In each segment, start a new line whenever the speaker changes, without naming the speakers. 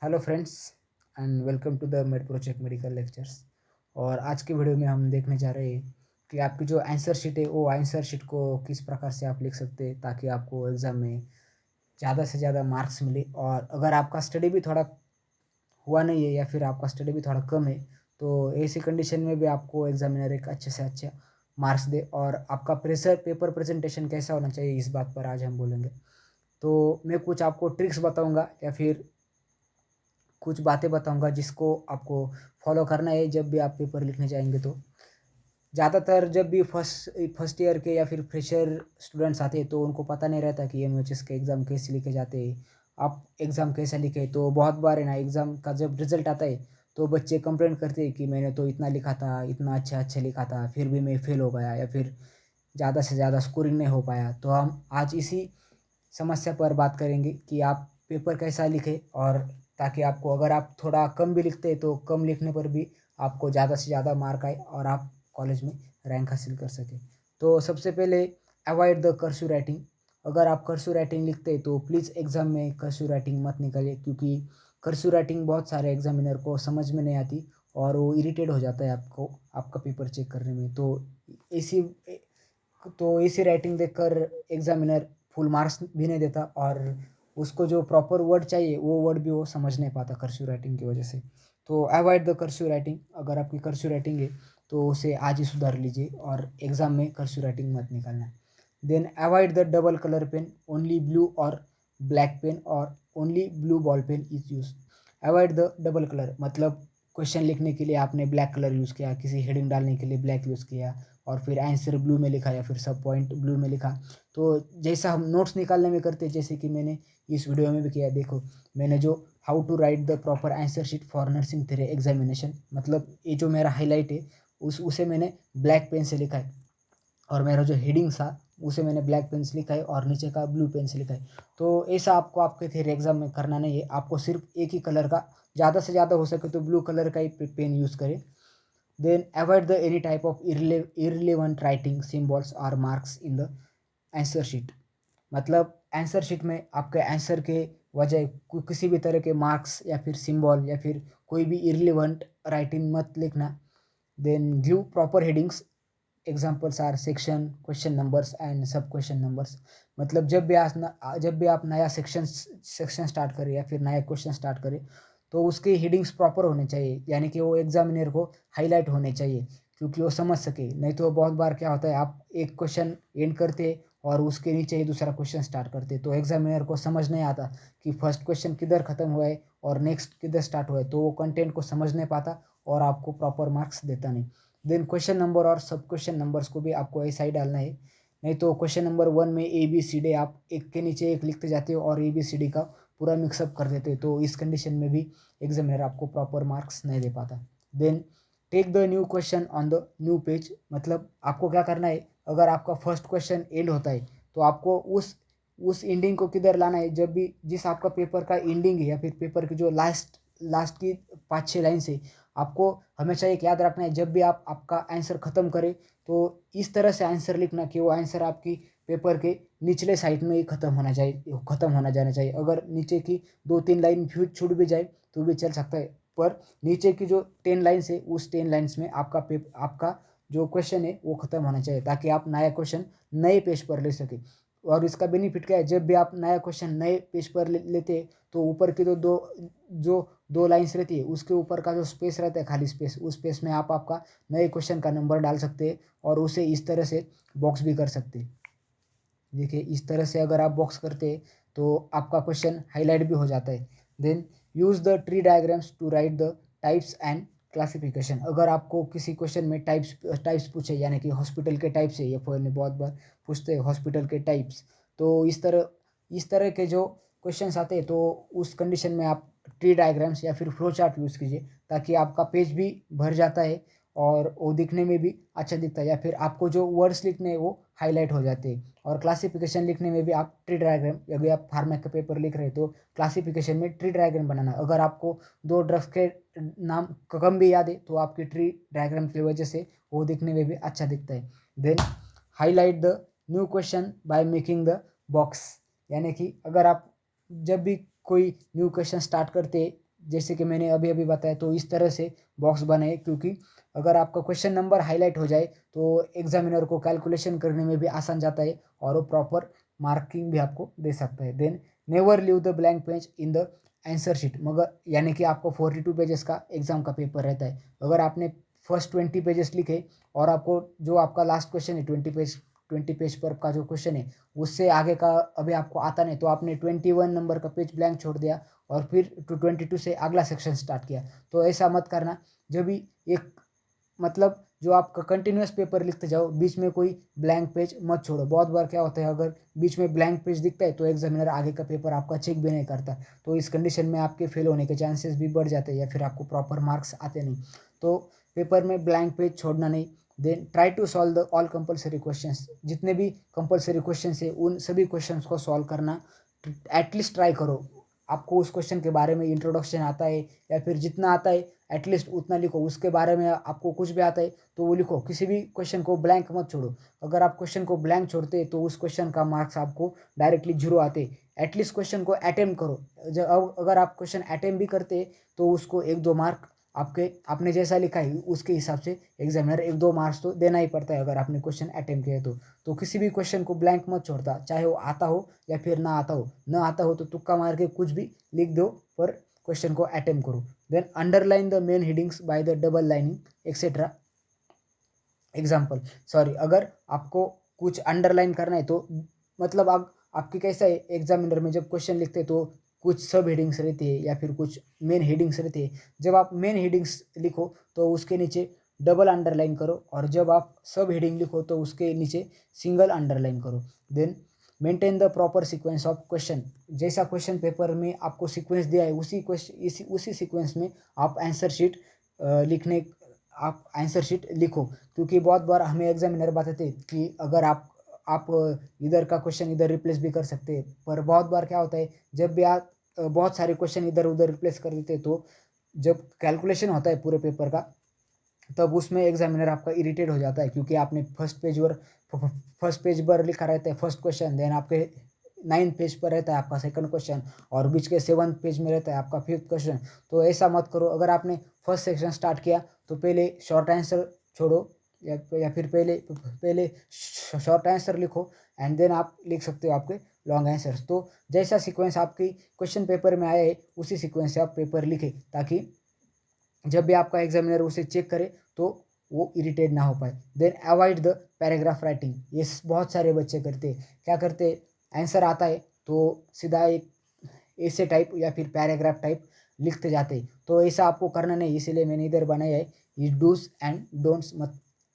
Hello friends and welcome to the med project medical lectures. और आज की video में हम देखने जा रहे हैं कि आपकी जो आंसर शीट है वो आंसर शीट को किस प्रकार से आप लिख सकते हैं ताकि आपको एग्ज़ाम में ज़्यादा से ज़्यादा मार्क्स मिले। और अगर आपका स्टडी भी थोड़ा हुआ नहीं है या फिर आपका स्टडी भी थोड़ा कम है तो ऐसी कंडीशन में भी आपको एग्जामिनर एक अच्छे से अच्छा मार्क्स दे। और आपका प्रेशर पेपर प्रेजेंटेशन कैसा होना चाहिए इस बात पर आज हम बोलेंगे। तो मैं कुछ आपको ट्रिक्स बताऊंगा या फिर कुछ बातें बताऊंगा जिसको आपको फॉलो करना है जब भी आप पेपर लिखने जाएंगे। तो ज़्यादातर जब भी फर्स्ट ईयर के या फिर फ्रेशर स्टूडेंट्स आते हैं तो उनको पता नहीं रहता कि एमएचएस के एग्ज़ाम कैसे लिखे जाते हैं, आप एग्ज़ाम कैसा लिखे। तो बहुत बार है ना, एग्ज़ाम का जब रिज़ल्ट आता है तो बच्चे कंप्लेंट करते हैं कि मैंने तो इतना लिखा था, इतना अच्छा अच्छा लिखा था, फिर भी मैं फेल हो गया या फिर ज़्यादा से ज़्यादा स्कोरिंग नहीं हो पाया। तो हम आज इसी समस्या पर बात करेंगे कि आप पेपर कैसा लिखें, और ताकि आपको अगर आप थोड़ा कम भी लिखते हैं तो कम लिखने पर भी आपको ज़्यादा से ज़्यादा मार्क आए और आप कॉलेज में रैंक हासिल कर सकें। तो सबसे पहले अवॉइड द कर्सिव राइटिंग। अगर आप कर्सिव राइटिंग लिखते हैं तो प्लीज़ एग्ज़ाम में कर्सिव राइटिंग मत निकालिए, क्योंकि कर्सिव राइटिंग बहुत सारे एग्जामिनर को समझ में नहीं आती और वो इरिटेट हो जाता है आपको आपका पेपर चेक करने में। इसी तो इसी राइटिंग देखकर एग्जामिनर फुल मार्क्स भी नहीं देता और उसको जो प्रॉपर वर्ड चाहिए वो वर्ड भी वो समझ नहीं पाता कर्सिव राइटिंग की वजह से। तो अवॉइड द कर्सिव राइटिंग। अगर आपकी कर्सिव राइटिंग है तो उसे आज ही सुधार लीजिए और एग्ज़ाम में कर्सिव राइटिंग मत निकालना। Then avoid the double colour pen, only blue और ब्लैक पेन और only blue ball pen is use. Avoid the double colour मतलब क्वेश्चन लिखने के लिए आपने ब्लैक कलर यूज़ किया, किसी हेडिंग डालने के लिए ब्लैक यूज़ किया और फिर आंसर ब्लू में लिखा या फिर सब पॉइंट ब्लू में लिखा। तो जैसा हम नोट्स निकालने में करते हैं, जैसे कि मैंने इस वीडियो में भी किया, देखो मैंने जो how to write the proper answer sheet for nursing three examination, मतलब ये जो मेरा हाईलाइट है उसे मैंने ब्लैक पेन से लिखा है और मेरा जो हेडिंग था उसे मैंने ब्लैक पेन से लिखा है और नीचे का ब्लू पेन से लिखा है। तो ऐसा आपको आपके थ्योरी एग्जाम में करना नहीं है, आपको सिर्फ एक ही कलर का, ज़्यादा से ज़्यादा हो सके तो ब्लू कलर का ही पेन यूज़ करें। Then avoid the any type of irrelevant writing, symbols or marks in the answer sheet. मतलब आंसर शीट में आपके आंसर के वजह किसी भी तरह के मार्क्स या फिर सिंबल या फिर कोई भी इररिलेवेंट राइटिंग मत लिखना। Then give proper headings, examples are section, question numbers and sub question numbers. मतलब जब भी आप नया सेक्शन स्टार्ट करें या फिर नया क्वेश्चन स्टार्ट करें तो उसके हेडिंग्स प्रॉपर होने चाहिए, यानी कि वो एग्जामिनर को हाईलाइट होने चाहिए क्योंकि वो समझ सके। नहीं तो बहुत बार क्या होता है, आप एक क्वेश्चन एंड करते और उसके नीचे ही दूसरा क्वेश्चन स्टार्ट करते तो एग्जामिनर को समझ नहीं आता कि फर्स्ट क्वेश्चन किधर खत्म हुआ है और नेक्स्ट किधर स्टार्ट हुआ है, तो वो कंटेंट को समझ नहीं पाता और आपको प्रॉपर मार्क्स देता नहीं। देन क्वेश्चन नंबर और सब क्वेश्चन नंबर्स को भी आपको ऐसा ही डालना है। नहीं तो क्वेश्चन नंबर 1 में ए बी सी डी आप एक के नीचे एक लिखते जाते हो और ए बी सी डी का पूरा मिक्सअप कर देते हो, तो इस कंडीशन में भी एग्जामिनर आपको प्रॉपर मार्क्स नहीं दे पाता। Then take the new question on the new page. मतलब आपको क्या करना है, अगर आपका फर्स्ट क्वेश्चन एंड होता है तो आपको उस एंडिंग को किधर लाना है, जब भी जिस आपका पेपर का एंडिंग है या फिर पेपर की जो लास्ट लास्ट की 5-6 लाइन से आपको हमेशा एक याद रखना है, जब भी आप आपका आंसर ख़त्म करें तो इस तरह से आंसर लिखना कि वो आंसर आपकी पेपर के निचले साइड में ही ख़त्म होना जाना चाहिए। अगर नीचे की 2-3 लाइन छूट भी जाए तो भी चल सकता है, पर नीचे की जो 10 लाइन्स है उस 10 लाइन्स में आपका जो क्वेश्चन है वो ख़त्म होना चाहिए ताकि आप नया क्वेश्चन नए पेज पर ले सकें। और इसका बेनिफिट क्या है, जब भी आप नया क्वेश्चन नए पेज पर लेते हैं तो ऊपर की जो दो लाइन्स रहती है उसके ऊपर का जो स्पेस रहता है, खाली स्पेस, उस स्पेस में आप आपका नए क्वेश्चन का नंबर डाल सकते हैं और उसे इस तरह से बॉक्स भी कर सकते हैं। देखिए इस तरह से अगर आप बॉक्स करते हैं तो आपका क्वेश्चन हाईलाइट भी हो जाता है। Then use the tree diagrams to write the types and classification. अगर आपको किसी क्वेश्चन में टाइप्स पूछे, यानी कि हॉस्पिटल के टाइप्स है, ये ने बहुत बार पूछते हैं हॉस्पिटल के टाइप्स, तो इस तरह के जो क्वेश्चंस आते हैं तो उस कंडीशन में आप ट्री डायग्राम्स या फिर फ्लो चार्ट यूज़ कीजिए ताकि आपका पेज भी भर जाता है और वो दिखने में भी अच्छा दिखता है, या फिर आपको जो वर्ड्स लिखने हैं वो हाईलाइट हो जाते हैं। और क्लासिफिकेशन लिखने में भी आप ट्री डायग्राम, यदि आप फार्मा का पेपर लिख रहे हैं तो क्लासिफिकेशन में ट्री डायग्राम बनाना। अगर आपको 2 ड्रग्स के नाम कम भी याद है तो आपकी ट्री डायग्राम की वजह से वो दिखने में भी अच्छा दिखता है। Then highlight the new question by making the box, यानी कि अगर आप जब भी कोई न्यू क्वेश्चन स्टार्ट करते जैसे कि मैंने अभी अभी बताया, तो इस तरह से बॉक्स बनाए, क्योंकि अगर आपका क्वेश्चन नंबर हाईलाइट हो जाए तो एग्जामिनर को कैलकुलेशन करने में भी आसान जाता है और वो प्रॉपर मार्किंग भी आपको दे सकता है। Then never leave the blank page in the answer sheet, मगर यानी कि आपको 42 पेजेस का एग्जाम का पेपर रहता है। अगर आपने फर्स्ट 20 पेजेस लिखे और आपको जो आपका लास्ट क्वेश्चन है 20 पेज पर का जो क्वेश्चन है उससे आगे का अभी आपको आता नहीं, तो आपने 21 नंबर का पेज ब्लैंक छोड़ दिया और फिर 22 से अगला सेक्शन स्टार्ट किया। तो ऐसा मत करना। जब भी एक मतलब जो आपका कंटिन्यूस पेपर लिखते जाओ, बीच में कोई ब्लैंक पेज मत छोड़ो। बहुत बार क्या होता है, अगर बीच में ब्लैंक पेज दिखता है तो एग्जामिनर आगे का पेपर आपका चेक भी नहीं करता, तो इस कंडीशन में आपके फेल होने के चांसेस भी बढ़ जाते हैं या फिर आपको प्रॉपर मार्क्स आते नहीं। तो पेपर में ब्लैंक पेज छोड़ना नहीं। Then try to solve the all compulsory questions, जितने भी कंपलसरी क्वेश्चन है उन सभी क्वेश्चंस को सॉल्व करना एटलीस्ट ट्राई करो। आपको उस क्वेश्चन के बारे में इंट्रोडक्शन आता है या फिर जितना आता है एटलीस्ट उतना लिखो। उसके बारे में आपको कुछ भी आता है तो वो लिखो, किसी भी क्वेश्चन को ब्लैंक मत छोड़ो। अगर आप क्वेश्चन को ब्लैंक छोड़ते तो उस क्वेश्चन का मार्क्स आपको डायरेक्टली 0 आते। एटलीस्ट क्वेश्चन को अटेम्प्ट करो। जब अगर आप क्वेश्चन अटेम्प्ट भी करते तो उसको 1-2 मार्क आपके आपने जैसा लिखा है उसके हिसाब से एग्जामिनर 1-2 मार्क्स तो देना ही पड़ता है अगर आपने क्वेश्चन अटेम्प्ट किया तो किसी भी क्वेश्चन को ब्लैंक मत छोड़ता, चाहे वो आता हो या फिर ना आता हो। ना आता हो तो तुक्का मार के कुछ भी लिख दो, पर क्वेश्चन को अटेम्प्ट करो। Then underline the main headings by the double lining etcetera. Example sorry, अगर आपको कुछ अंडरलाइन करना है तो मतलब आपकी कैसा है, एग्जामिनर में जब क्वेश्चन लिखते हैं तो कुछ सब हेडिंग्स रहती है या फिर कुछ मेन हेडिंग्स रहती है। जब आप मेन हेडिंग्स लिखो तो उसके नीचे डबल अंडरलाइन करो, और जब आप सब हेडिंग लिखो तो उसके नीचे सिंगल अंडरलाइन करो। Then maintain the proper sequence of question. जैसा क्वेश्चन पेपर में आपको सीक्वेंस दिया है उसी सीक्वेंस में आप आंसर शीट लिखने आप आंसर शीट लिखो। क्योंकि बहुत बार हमें एग्जामिनर बताते कि अगर आप इधर का क्वेश्चन इधर रिप्लेस भी कर सकते हैं, पर बहुत बार क्या होता है, जब भी आप बहुत सारे क्वेश्चन इधर उधर रिप्लेस कर देते तो जब कैलकुलेशन होता है पूरे पेपर का तब उसमें एग्जामिनर आपका इरिटेट हो जाता है, क्योंकि आपने फर्स्ट पेज पर लिखा रहता है फर्स्ट क्वेश्चन, देन आपके 9 पेज पर रहता है आपका सेकंड क्वेश्चन, और बीच के 7 पेज में रहता है आपका 5th क्वेश्चन। तो ऐसा मत करो। अगर आपने फर्स्ट सेक्शन स्टार्ट किया तो पहले शॉर्ट आंसर छोड़ो या फिर पहले शॉर्ट आंसर लिखो, एंड देन आप लिख सकते हो आपके लॉन्ग आंसर्स। तो जैसा सीक्वेंस आपकी क्वेश्चन पेपर में आया है उसी सीक्वेंस से आप पेपर लिखें, ताकि जब भी आपका एग्जामिनर उसे चेक करे तो वो इरिटेट ना हो पाए। Then avoid the paragraph writing. ये बहुत सारे बच्चे करते हैं, क्या करते, आंसर आता है तो सीधा एक ऐसे टाइप या फिर पैराग्राफ टाइप लिखते जाते। तो ऐसा आपको करना नहीं, इसीलिए मैंने इधर बनाया है ये डूज एंड डोंट्स।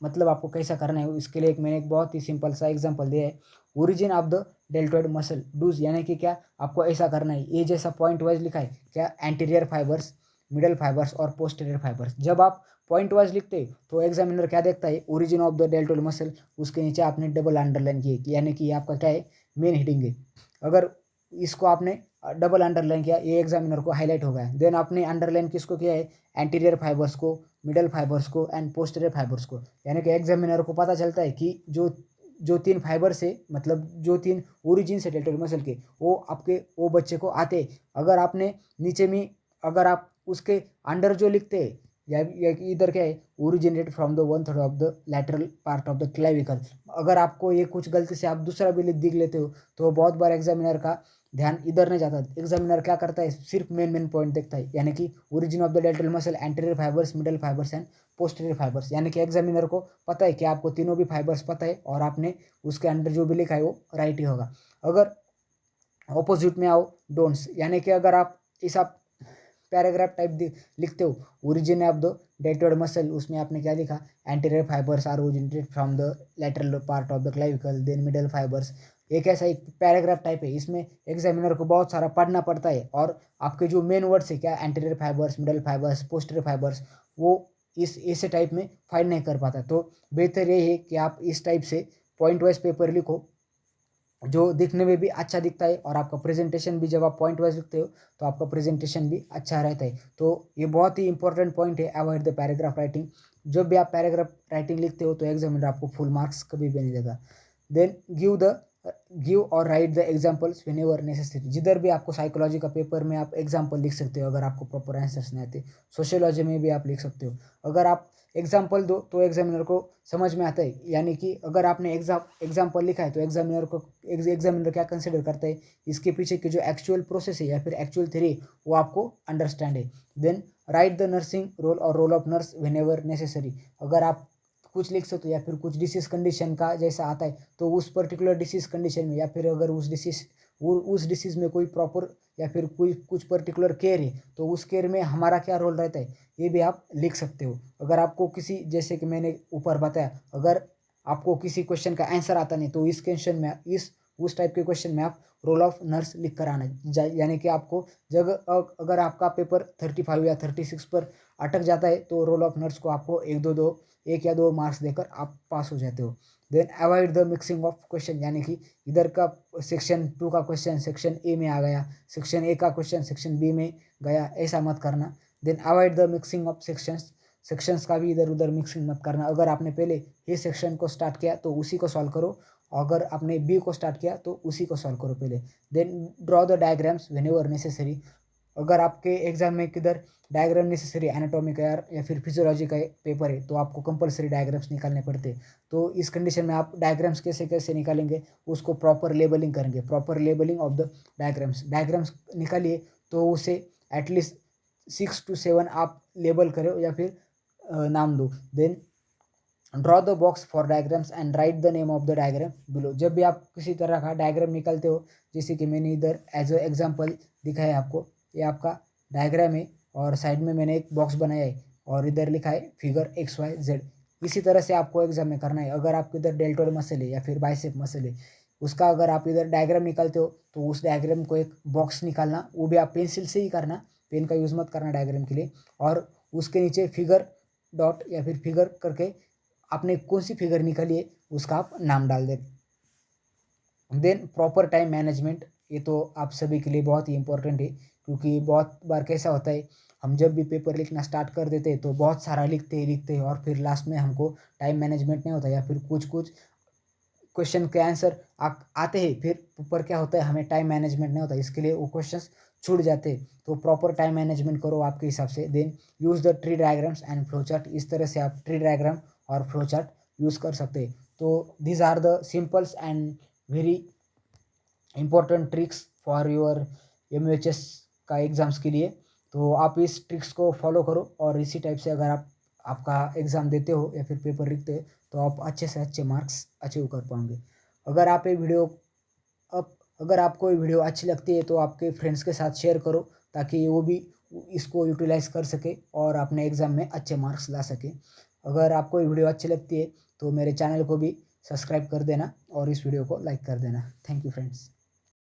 मतलब आपको कैसा करना है इसके लिए मैंने एक बहुत ही सिंपल सा एग्जांपल दिया है। Origin of the deltoid muscle. Does यानी कि क्या, आपको ऐसा करना है, ये जैसा पॉइंट वाइज लिखा है क्या, एंटीरियर फाइबर्स, मिडल फाइबर्स और पोस्टीरियर फाइबर्स। जब आप पॉइंट वाइज लिखते हैं तो एग्जामिनर क्या देखता है, origin of the deltoid muscle, उसके नीचे आपने डबल अंडरलाइन किए, यानी कि आपका क्या है, मेन हेडिंग है। अगर इसको आपने डबल अंडरलाइन किया, ये एग्जामिनर को हाईलाइट हो गया। देन आपने अंडरलाइन किसको किया है, एंटीरियर फाइबर्स को, मिडल फाइबर्स को एंड पोस्टीरियर फाइबर्स को। यानी कि एग्जामिनर को पता चलता है कि जो 3 फाइबर से, मतलब जो 3 ओरिजिन से डेल्टॉइड मसल के, वो आपके वो बच्चे को आते। अगर आपने नीचे में अगर आप उसके अंडर जो लिखते हैं या इधर क्या है, originate from the 1/3 of the lateral part of the clavicle, अगर आपको ये कुछ गलती से आप दूसरा भी लिख लेते हो तो बहुत बार एग्जामिनर का ध्यान इधर नहीं जाता। एग्जामिनर क्या करता है, सिर्फ मेन पॉइंट देखता है, यानी कि origin of the deltoid muscle, anterior fibres, middle fibres and posterior fibres. यानी कि एग्जामिनर को पता है कि आपको तीनों भी फाइबर्स पता है और आपने उसके अंडर जो भी लिखा है वो राइट ही होगा। अगर ऑपोजिट में आओ, डोंट्स, यानी कि अगर आप इस आप पैराग्राफ टाइप लिखते हो, origin of the deltoid muscle, उसमें आपने क्या लिखा, anterior fibres are originated from the lateral part of the clavicle, then middle fibres. एक ऐसा एक पैराग्राफ टाइप है, इसमें एग्जामिनर को बहुत सारा पढ़ना पड़ता है और आपके जो मेन वर्ड्स है क्या, anterior fibres, middle fibres, posterior fibres, वो इस ऐसे टाइप में फाइंड नहीं कर पाता। तो बेहतर ये है कि आप इस टाइप से पॉइंट वाइज पेपर लिखो, जो दिखने में भी अच्छा दिखता है, और आपका प्रेजेंटेशन भी, जब आप पॉइंट वाइज लिखते हो तो आपका प्रेजेंटेशन भी अच्छा रहता है। तो ये बहुत ही इंपॉर्टेंट पॉइंट है, अवॉइड द पैराग्राफ राइटिंग। जब भी आप पैराग्राफ राइटिंग लिखते हो तो एग्जामिनर आपको फुल मार्क्स कभी भी नहीं देगा। देन गिव द गिव और right the examples whenever necessary. जिधर भी आपको साइकोलॉजी का पेपर में आप एग्जाम्पल लिख सकते हो अगर आपको प्रॉपर आंसर्स नहीं आते। सोशियोलॉजी में भी आप लिख सकते हो। अगर आप एग्जाम्पल दो तो एग्जामिनर को समझ में आता है, यानी कि अगर आपने एग्जाम्पल लिखा है तो एग्जामिनर क्या कंसिडर करता है, इसके पीछे की जो एक्चुअल प्रोसेस है या फिर एक्चुअल थ्योरी वो आपको अंडरस्टैंड है। Then write the nursing role और role of nurse whenever necessary. अगर आप कुछ लिख सकते हो या फिर कुछ डिसीज कंडीशन का जैसा आता है तो उस पर्टिकुलर डिसीज कंडीशन में, या फिर अगर उस डिसीज में कोई प्रॉपर या फिर कोई कुछ पर्टिकुलर केयर है तो उस केयर में हमारा क्या रोल रहता है ये भी आप लिख सकते हो। अगर आपको किसी, जैसे कि मैंने ऊपर बताया, अगर आपको किसी क्वेश्चन का आंसर आता नहीं तो इस क्वेश्चन में इस उस टाइप के क्वेश्चन में आप रोल ऑफ नर्स लिख कर आना, यानी कि आपको जब अगर आपका पेपर 35 या 36 पर अटक जाता है तो रोल ऑफ नर्स को आपको एक या दो मार्क्स देकर आप पास हो जाते हो। Then avoid the mixing of question, यानी कि इधर का सेक्शन 2 का क्वेश्चन सेक्शन ए में आ गया, सेक्शन ए का क्वेश्चन सेक्शन बी में गया, ऐसा मत करना। Then avoid the mixing of sections का भी इधर उधर मिक्सिंग मत करना। अगर आपने पहले ए सेक्शन को स्टार्ट किया तो उसी को सॉल्व करो, अगर आपने बी को स्टार्ट किया तो उसी को सॉल्व करो पहले। Then draw the diagrams whenever necessary. अगर आपके एग्जाम में किधर डायग्राम नेसेसरी, एनाटॉमी का या फिर फिजियोलॉजी का पेपर है तो आपको कंपलसरी डायग्राम्स निकालने पड़ते। तो इस कंडीशन में आप डायग्राम्स कैसे कैसे निकालेंगे, उसको प्रॉपर लेबलिंग करेंगे, proper labelling of the diagrams निकालिए तो उसे एटलीस्ट 6 to 7 आप लेबल करो या फिर नाम दो। Then draw the box for diagrams and write the name of the diagram below. जब भी आप किसी तरह का डायग्राम निकालते हो, जैसे कि मैंने इधर एज अ एग्जांपल दिखाया आपको, ये आपका डायग्राम है और साइड में मैंने एक बॉक्स बनाया है और इधर लिखा है फिगर XYZ। इसी तरह से आपको एग्जाम में करना है। अगर आपको इधर डेल्टोइड मसल है या फिर बाइसेप मसल है, उसका अगर आप इधर डायग्राम निकालते हो तो उस डायग्राम को एक बॉक्स निकालना, वो भी आप पेंसिल से ही करना, पेन का यूज़ मत करना डायग्राम के लिए। और उसके नीचे फिगर डॉट या फिर फिगर करके आपने कौन सी फिगर निकाली है उसका आप नाम डाल दें। देन प्रॉपर टाइम मैनेजमेंट, ये तो आप सभी के लिए बहुत ही इंपॉर्टेंट है, क्योंकि बहुत बार कैसा होता है हम जब भी पेपर लिखना स्टार्ट कर देते हैं तो बहुत सारा लिखते हैं और फिर लास्ट में हमको टाइम मैनेजमेंट नहीं होता, या फिर कुछ कुछ क्वेश्चन के आंसर आते हैं फिर ऊपर क्या होता है हमें टाइम मैनेजमेंट नहीं होता, इसके लिए वो क्वेश्चंस छूट जाते हैं। तो प्रॉपर टाइम मैनेजमेंट करो आपके हिसाब से। Then use the tree diagrams and flow chart, इस तरह से आप ट्री डायग्राम और फ्लो चार्ट यूज़ कर सकते हैं। तो these are the simples and very important tricks for your MUHS का एग्ज़ाम्स के लिए। तो आप इस ट्रिक्स को फॉलो करो और इसी टाइप से अगर आप आपका एग्ज़ाम देते हो या फिर पेपर लिखते हो तो आप अच्छे से अच्छे मार्क्स अचीव कर पाओगे। अगर आप ये वीडियो अब अगर आपको ये वीडियो अच्छी लगती है तो आपके फ्रेंड्स के साथ शेयर करो, ताकि वो भी इसको यूटिलाइज़ कर सके और अपने एग्ज़ाम में अच्छे मार्क्स ला सके। अगर आपको ये वीडियो अच्छी लगती है तो मेरे चैनल को भी सब्सक्राइब कर देना और इस वीडियो को लाइक कर देना। Thank you friends.